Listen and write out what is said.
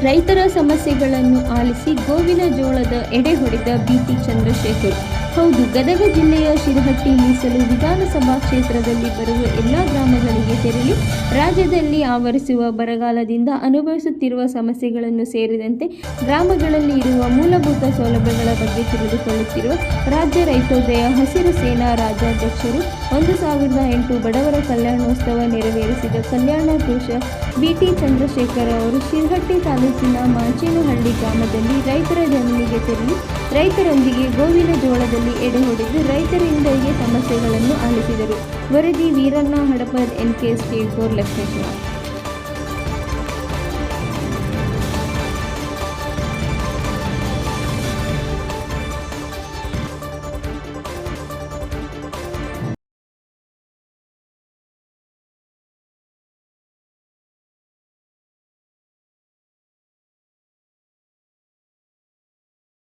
ರೈತರ ಸಮಸ್ಯೆಗಳನ್ನು ಆಲಿಸಿ ಗೋವಿನ ಜೋಳದ ಎಡೆ ಹೊಡೆದ ಬಿಟಿ ಚಂದ್ರಶೇಖರ್. ಹೌದು, ಗದಗ ಜಿಲ್ಲೆಯ ಶಿರಹಟ್ಟಿ ಮೀಸಲು ವಿಧಾನಸಭಾ ಕ್ಷೇತ್ರದಲ್ಲಿ ಬರುವ ಎಲ್ಲ ಗ್ರಾಮಗಳಿಗೆ ತೆರಳಿ ರಾಜ್ಯದಲ್ಲಿ ಆವರಿಸುವ ಬರಗಾಲದಿಂದ ಅನುಭವಿಸುತ್ತಿರುವ ಸಮಸ್ಯೆಗಳನ್ನು ಸೇರಿದಂತೆ ಗ್ರಾಮಗಳಲ್ಲಿ ಇರುವ ಮೂಲಭೂತ ಸೌಲಭ್ಯಗಳ ಬಗ್ಗೆ ತಿಳಿದುಕೊಳ್ಳುತ್ತಿರುವ ರಾಜ್ಯ ರೈತೋದಯ ಹಸಿರು ಸೇನಾ ರಾಜ್ಯಾಧ್ಯಕ್ಷರು 1008 ಬಡವರ ಕಲ್ಯಾಣೋತ್ಸವ ನೆರವೇರಿಸಿದ ಕಲ್ಯಾಣಾಧ್ಯಕ್ಷ ಬಿಟಿ ಚಂದ್ರಶೇಖರ್ ಅವರು ಶಿರಹಟ್ಟಿ ತಾಲೂಕಿನ ಮಾಚೇನಹಳ್ಳಿ ಗ್ರಾಮದಲ್ಲಿ ರೈತರ ಜಮೀನಿಗೆ ತೆರಳಿ ರೈತರೊಂದಿಗೆ ಗೋವಿನ ಜೋಳದಲ್ಲಿ ಎಡೆ ಹೊಡೆದು ರೈತರಿಂದಲೇ ಸಮಸ್ಯೆಗಳನ್ನು ಆಲಿಸಿದರು. ವರದಿ ವೀರಣ್ಣ ಹಡಪದ್, NK State 4 ಲಕ್ಷ್ಮೇಶ್ವರ.